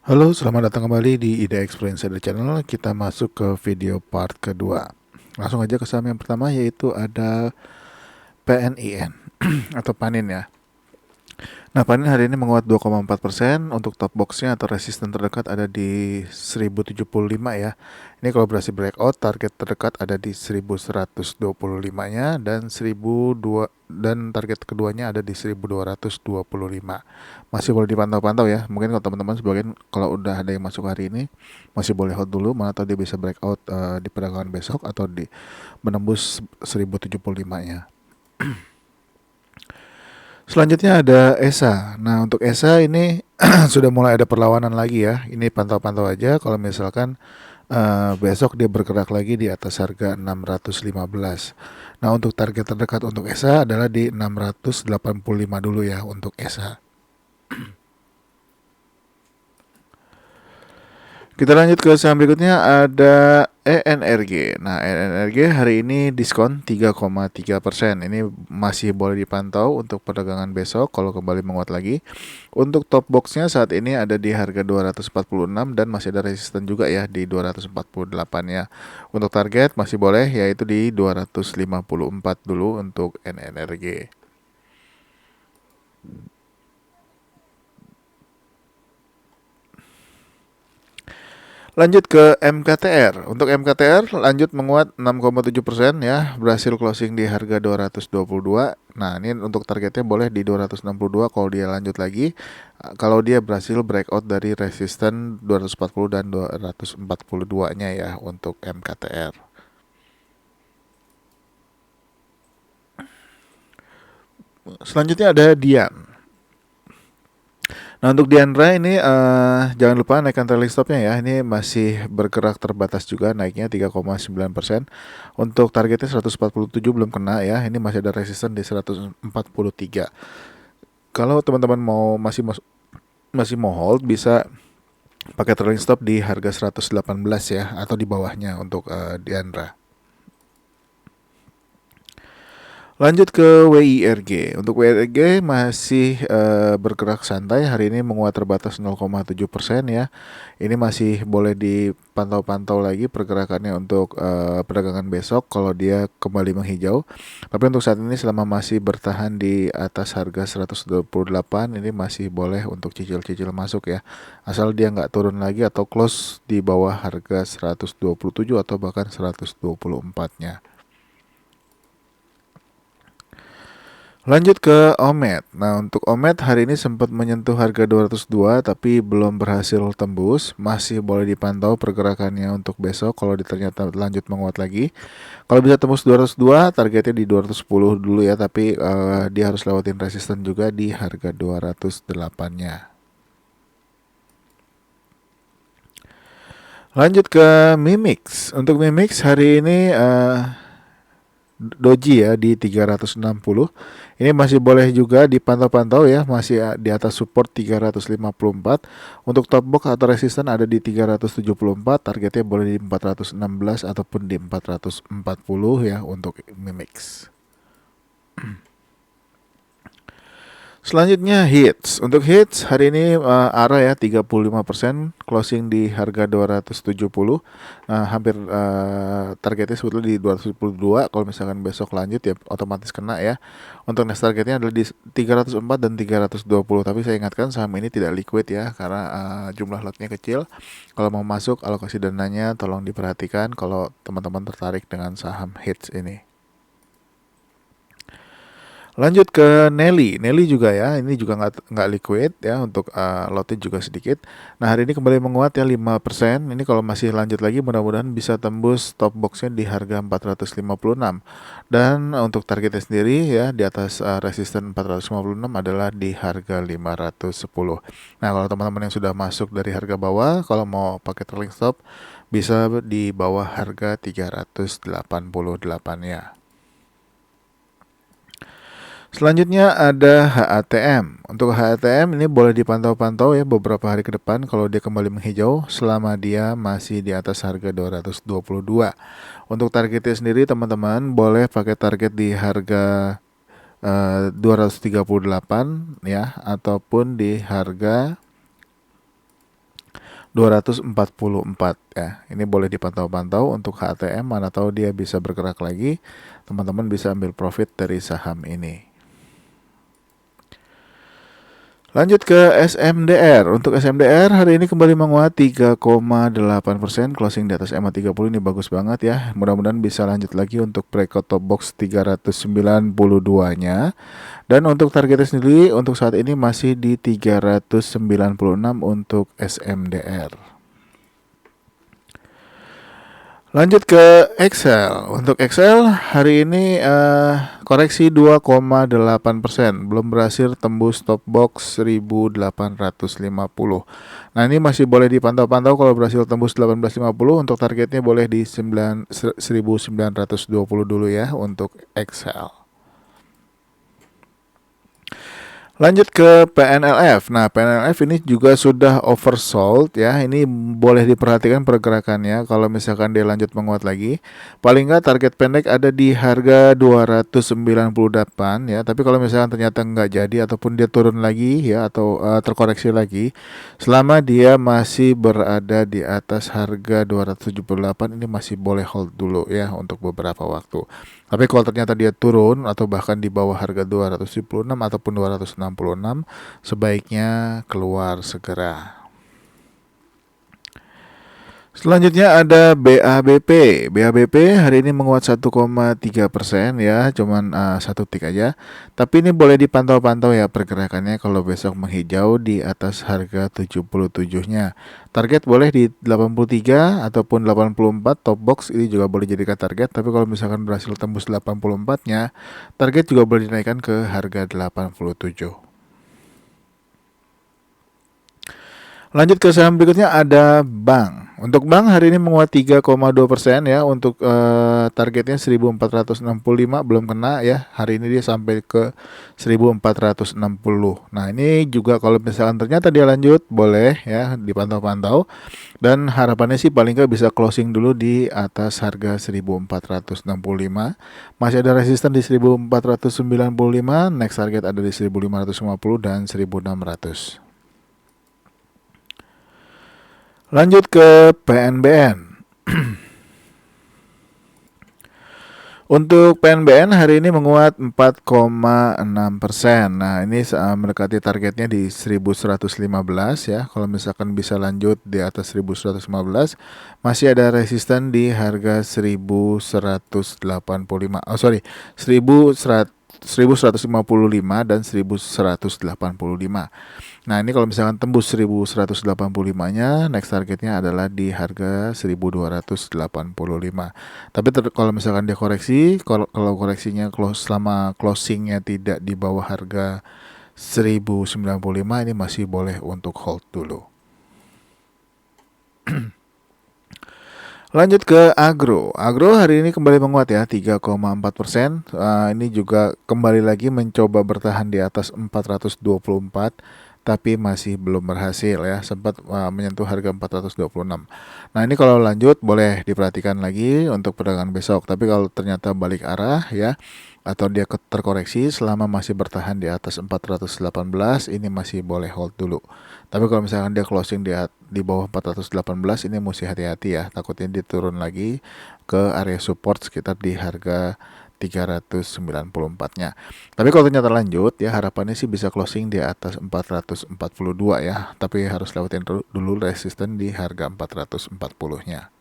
Halo, selamat datang kembali di Ide Experience Channel. Kita masuk ke video part kedua. Langsung aja ke saham yang pertama, yaitu ada PNIN atau Panin ya. Nah, Panin hari ini menguat 2,4%. Untuk top boxnya atau resisten terdekat ada di 1075 ya. Ini kalau berhasil breakout, target terdekat ada di 1125-nya dan 1002 dan target keduanya ada di 1225. Masih boleh dipantau-pantau ya. Mungkin kalau teman-teman sebagian kalau udah ada yang masuk hari ini masih boleh hold dulu, mana tahu dia bisa breakout di perdagangan besok atau di menembus 1075-nya. Selanjutnya ada ESA. Nah, untuk ESA ini sudah mulai ada perlawanan lagi ya. Ini pantau-pantau aja kalau misalkan besok dia bergerak lagi di atas harga 615. Nah, untuk target terdekat untuk ESA adalah di 685 dulu ya untuk ESA. Kita lanjut ke saham berikutnya, ada ENRG. Nah, ENRG hari ini diskon 3,3%. Ini masih boleh dipantau untuk perdagangan besok kalau kembali menguat lagi. Untuk top boxnya saat ini ada di harga 246 dan masih ada resisten juga ya di 248 ya. Untuk target masih boleh yaitu di 254 dulu untuk ENRG. Lanjut ke MKTR. Untuk MKTR lanjut menguat 6,7% ya, berhasil closing di harga 222. Nah, ini untuk targetnya boleh di 262 kalau dia lanjut lagi. Kalau dia berhasil breakout dari resisten 240 dan 242-nya ya untuk MKTR. Selanjutnya ada Dian. Nah, untuk Diandra ini jangan lupa naikkan trailing stopnya ya. Ini masih bergerak terbatas juga, naiknya 3,9%. Untuk targetnya 147 belum kena ya. Ini masih ada resisten di 143. Kalau teman-teman masih mau hold, bisa pakai trailing stop di harga 118 ya atau di bawahnya untuk Diandra. Lanjut ke WIRG. Untuk WIRG masih bergerak santai. Hari ini menguat terbatas 0,7% ya. Ini masih boleh dipantau-pantau lagi pergerakannya untuk perdagangan besok kalau dia kembali menghijau. Tapi untuk saat ini selama masih bertahan di atas harga 128, ini masih boleh untuk cicil-cicil masuk ya. Asal dia nggak turun lagi atau close di bawah harga 127 atau bahkan 124-nya. Lanjut ke Omet. Nah, untuk Omet hari ini sempat menyentuh harga 202 tapi belum berhasil tembus. Masih boleh dipantau pergerakannya untuk besok kalau ternyata lanjut menguat lagi. Kalau bisa tembus 202, targetnya di 210 dulu ya, tapi dia harus lewatin resisten juga di harga 208-nya. Lanjut ke Mimix. Untuk Mimix hari ini Doji ya di 360. Ini masih boleh juga dipantau-pantau ya, masih di atas support 354. Untuk top box atau resisten ada di 374, targetnya boleh di 416 ataupun di 440 ya untuk Mimix. Selanjutnya hits. Untuk hits hari ini arah ya 35%, closing di harga 270. Hampir targetnya sebetulnya di 272. Kalau misalkan besok lanjut ya otomatis kena ya. Untuk next targetnya adalah di 304 dan 320. Tapi saya ingatkan saham ini tidak liquid ya karena jumlah lotnya kecil. Kalau mau masuk alokasi dananya tolong diperhatikan kalau teman-teman tertarik dengan saham hits ini. Lanjut ke Nelly. Nelly juga ya, ini juga nggak liquid ya untuk lotnya juga sedikit. Nah, hari ini kembali menguat ya 5%. Ini kalau masih lanjut lagi mudah-mudahan bisa tembus top boxnya di harga 456. Dan untuk targetnya sendiri ya di atas resisten 456 adalah di harga 510. Nah, kalau teman-teman yang sudah masuk dari harga bawah, kalau mau pakai trailing stop bisa di bawah harga 388 ya. Selanjutnya ada HATM. Untuk HATM ini boleh dipantau-pantau ya beberapa hari ke depan kalau dia kembali menghijau selama dia masih di atas harga 222. Untuk targetnya sendiri teman-teman boleh pakai target di harga 238 ya ataupun di harga 244 ya. Ini boleh dipantau-pantau untuk HTM, mana tahu dia bisa bergerak lagi. Teman-teman bisa ambil profit dari saham ini. Lanjut ke SMDR. Untuk SMDR hari ini kembali menguat 3,8%, closing di atas MA30. Ini bagus banget ya. Mudah-mudahan bisa lanjut lagi untuk breakout top box 392-nya. Dan untuk targetnya sendiri untuk saat ini masih di 396 untuk SMDR. Lanjut ke Excel. Untuk Excel hari ini koreksi 2,8%, belum berhasil tembus top box 1850. Nah, ini masih boleh dipantau-pantau. Kalau berhasil tembus 1850, untuk targetnya boleh di 1920 dulu ya untuk Excel. Lanjut ke PNLF. Nah, PNLF ini juga sudah oversold ya. Ini boleh diperhatikan pergerakannya. Kalau misalkan dia lanjut menguat lagi, paling nggak target pendek ada di harga 298 ya. Tapi kalau misalkan ternyata nggak jadi ataupun dia turun lagi ya atau terkoreksi lagi, selama dia masih berada di atas harga 278, ini masih boleh hold dulu ya untuk beberapa waktu. Tapi kalau ternyata dia turun atau bahkan di bawah harga 276 ataupun 266, sebaiknya keluar segera. Selanjutnya ada BABP. BABP hari ini menguat 1,3% ya, cuman satu tik aja. Tapi ini boleh dipantau-pantau ya pergerakannya. Kalau besok menghijau di atas harga 77-nya. Target boleh di 83 ataupun 84, top box ini juga boleh jadikan target. Tapi kalau misalkan berhasil tembus 84-nya, target juga boleh dinaikkan ke harga 87. Lanjut ke saham berikutnya ada bank. Untuk bank hari ini menguat 3,2% ya. Untuk targetnya 1465 belum kena ya. Hari ini dia sampai ke 1460. Nah, ini juga kalau misalkan ternyata dia lanjut boleh ya dipantau-pantau. Dan harapannya sih paling nggak bisa closing dulu di atas harga 1465. Masih ada resisten di 1495. Next target ada di 1550 dan 1600. Lanjut ke PNBN. Untuk PNBN hari ini menguat 4,6%. Nah, ini mendekati targetnya di 1115 ya. Kalau misalkan bisa lanjut di atas 1115, masih ada resisten di harga 1185. 1155 dan 1185. Nah, ini kalau misalkan tembus 1185-nya, next targetnya adalah di harga 1285. Tapi kalau misalkan dia koreksi, kalau koreksinya selama closingnya tidak di bawah harga 1095, ini masih boleh untuk hold dulu. Lanjut ke agro. Agro hari ini kembali menguat ya 3,4%. Ini juga kembali lagi mencoba bertahan di atas 424, tapi masih belum berhasil ya. Sempat menyentuh harga 426. Nah, ini kalau lanjut boleh diperhatikan lagi untuk perdagangan besok. Tapi kalau ternyata balik arah ya, atau dia terkoreksi selama masih bertahan di atas 418, ini masih boleh hold dulu. Tapi kalau misalkan dia closing di bawah 418, ini mesti hati-hati ya, takutnya dia turun lagi ke area support sekitar di harga 394-nya. Tapi kalau ternyata lanjut ya, harapannya sih bisa closing di atas 442 ya, tapi harus lewatin dulu resisten di harga 440-nya.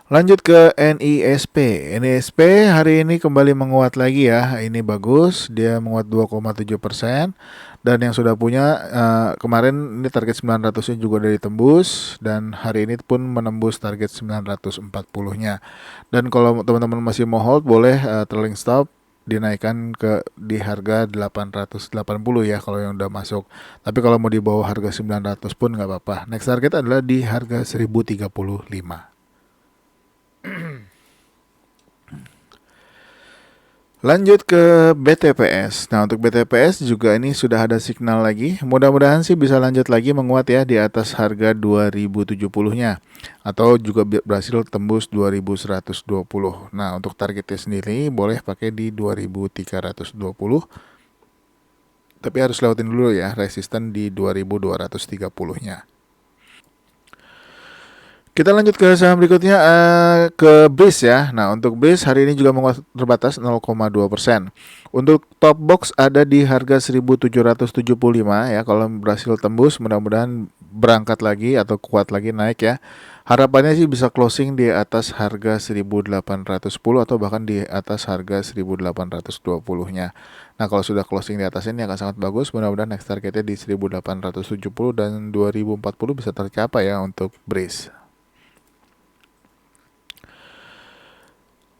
Lanjut ke NISP. NISP hari ini kembali menguat lagi ya. Ini bagus, dia menguat 2,7%. Dan yang sudah punya kemarin ini target 900-nya juga udah ditembus. Dan hari ini pun menembus target 940-nya. Dan kalau teman-teman masih mau hold, boleh trailing stop dinaikkan di harga 880 ya kalau yang udah masuk. Tapi kalau mau di bawah harga 900 pun nggak apa-apa. Next target adalah di harga 1035. Lanjut ke BTPS. Nah, untuk BTPS juga ini sudah ada signal lagi. Mudah-mudahan sih bisa lanjut lagi menguat ya di atas harga 2070-nya. Atau juga berhasil tembus 2120. Nah, untuk targetnya sendiri boleh pakai di 2320. Tapi harus lewatin dulu ya resisten di 2230-nya. Kita lanjut ke saham berikutnya, ke BRIS ya. Nah, untuk BRIS hari ini juga menguat terbatas 0,2%. Untuk top box ada di harga 1775 ya. Kalau berhasil tembus, mudah-mudahan berangkat lagi atau kuat lagi naik ya. Harapannya sih bisa closing di atas harga 1810 atau bahkan di atas harga 1820-nya. Nah, kalau sudah closing di atas ini akan sangat bagus. Mudah-mudahan next targetnya di 1870 dan 2040 bisa tercapai ya untuk BRIS.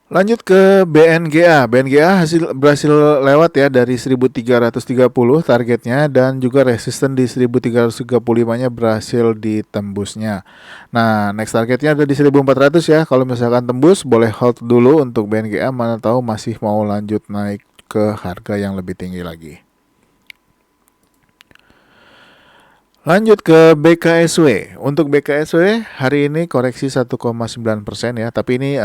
Lanjut ke BNGA. BNGA berhasil lewat ya dari 1330 targetnya, dan juga resisten di 1335-nya berhasil ditembusnya. Nah, next targetnya ada di 1400 ya. Kalau misalkan tembus boleh hold dulu untuk BNGA, mana tahu masih mau lanjut naik ke harga yang lebih tinggi lagi. Lanjut ke BKSW. Untuk BKSW hari ini koreksi 1,9% ya, tapi ini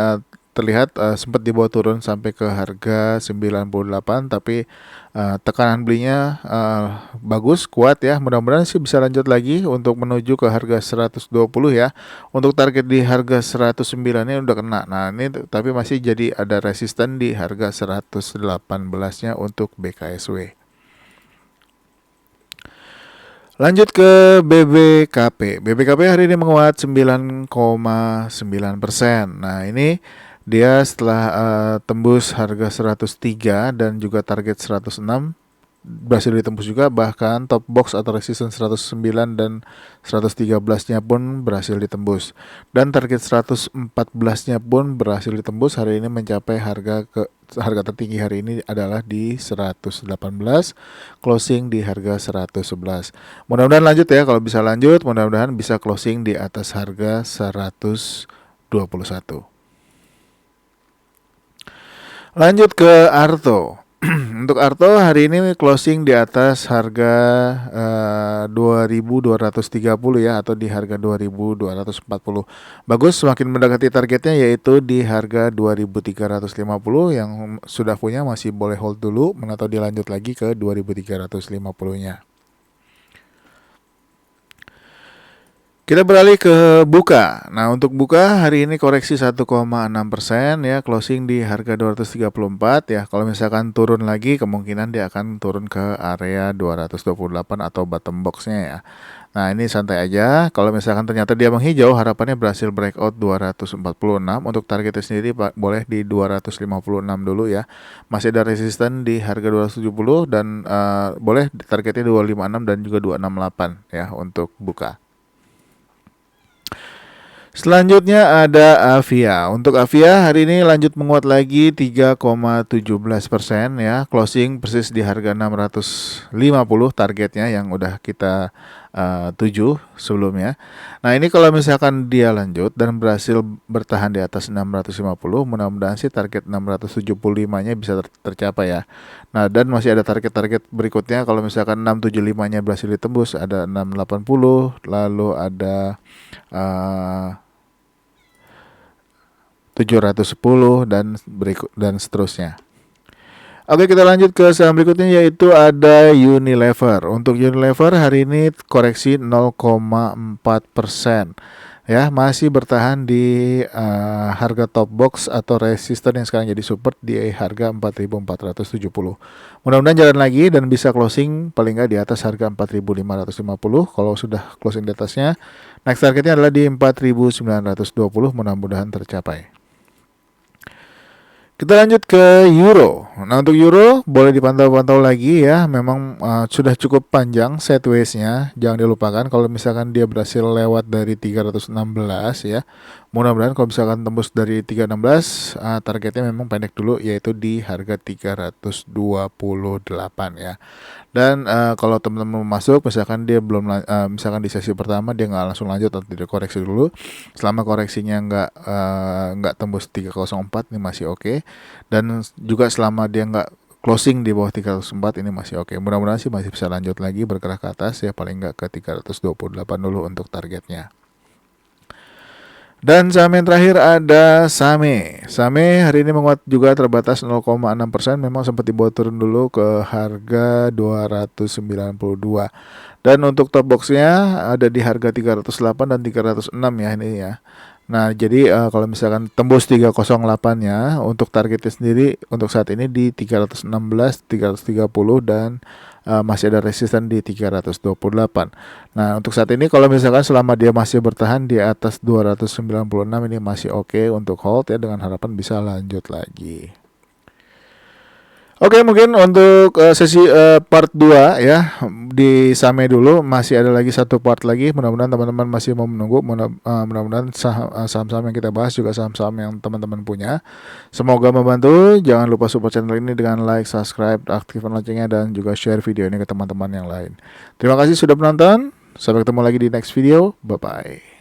terlihat sempat dibawa turun sampai ke harga 98, tapi tekanan belinya bagus, kuat ya. Mudah-mudahan sih bisa lanjut lagi untuk menuju ke harga 120 ya. Untuk target di harga 109 ini udah kena. Nah, ini tapi masih jadi ada resisten di harga 118-nya untuk BKSW. Lanjut ke BBKP. BBKP hari ini menguat 9,9%. Nah, ini dia setelah tembus harga 103 dan juga target 106 berhasil ditembus juga, bahkan top box atau resistance 109 dan 113-nya pun berhasil ditembus. Dan target 114-nya pun berhasil ditembus. Hari ini mencapai harga tertinggi hari ini adalah di 118, closing di harga 111. Mudah-mudahan lanjut ya, kalau bisa lanjut mudah-mudahan bisa closing di atas harga 121. Lanjut ke Arto. Untuk Arto hari ini closing di atas harga 2230 ya, atau di harga 2240. Bagus, semakin mendekati targetnya yaitu di harga 2350. Yang sudah punya masih boleh hold dulu, atau dilanjut lagi ke 2350-nya. Kita beralih ke Buka. Nah, untuk Buka hari ini koreksi 1,6% ya, closing di harga 234 ya. Kalau misalkan turun lagi kemungkinan dia akan turun ke area 228 atau bottom box-nya ya. Nah, ini santai aja. Kalau misalkan ternyata dia menghijau, harapannya berhasil breakout 246. Untuk targetnya sendiri boleh di 256 dulu ya. Masih ada resisten di harga 270 dan boleh targetnya 256 dan juga 268 ya untuk Buka. Selanjutnya ada Avia. Untuk Avia hari ini lanjut menguat lagi 3,17% ya. Closing persis di harga 650 targetnya yang udah kita tuju sebelumnya. Nah, ini kalau misalkan dia lanjut dan berhasil bertahan di atas 650, mudah-mudahan sih target 675-nya bisa tercapai ya. Nah, dan masih ada target-target berikutnya kalau misalkan 675-nya berhasil ditembus, ada 680, lalu ada 710 dan seterusnya. Oke, kita lanjut ke saham berikutnya yaitu ada Unilever. Untuk Unilever hari ini koreksi 0,4%. Ya, masih bertahan di harga top box atau resisten yang sekarang jadi support di harga 4.470. Mudah-mudahan jalan lagi dan bisa closing paling nggak di atas harga 4.550. Kalau sudah closing di atasnya, next targetnya adalah di 4.920. Mudah-mudahan tercapai. Kita lanjut ke Euro. Nah, untuk Euro boleh dipantau-pantau lagi ya. Memang sudah cukup panjang sideways-nya. Jangan dilupakan kalau misalkan dia berhasil lewat dari 316 ya. Mudah-mudahan kalau misalkan tembus dari 316, targetnya memang pendek dulu yaitu di harga 328 ya. Dan kalau teman-teman mau masuk, misalkan dia belum, misalkan di sesi pertama dia nggak langsung lanjut atau tidak koreksi dulu, selama koreksinya nggak tembus 304 ini masih oke. Dan juga selama dia nggak closing di bawah 304 ini masih oke. Mudah-mudahan sih masih bisa lanjut lagi bergerak ke atas ya, paling nggak ke 328 dulu untuk targetnya. Dan saham yang terakhir ada Same. Same hari ini menguat juga terbatas 0,6%. Memang sempat dibawa turun dulu ke harga 292. Dan untuk top boxnya ada di harga 308 dan 306 ya ini ya. Nah, jadi kalau misalkan tembus 308-nya, untuk targetnya sendiri untuk saat ini di 316, 330 dan masih ada resisten di 328. Nah, untuk saat ini kalau misalkan selama dia masih bertahan di atas 296 ini masih oke untuk hold ya, dengan harapan bisa lanjut lagi. Oke, mungkin untuk sesi part 2 ya di Same dulu, masih ada lagi satu part lagi. Mudah-mudahan teman-teman masih mau menunggu. Mudah-mudahan saham-saham yang kita bahas juga saham-saham yang teman-teman punya. Semoga membantu. Jangan lupa support channel ini dengan like, subscribe, aktifkan loncengnya dan juga share video ini ke teman-teman yang lain. Terima kasih sudah menonton. Sampai ketemu lagi di next video. Bye bye.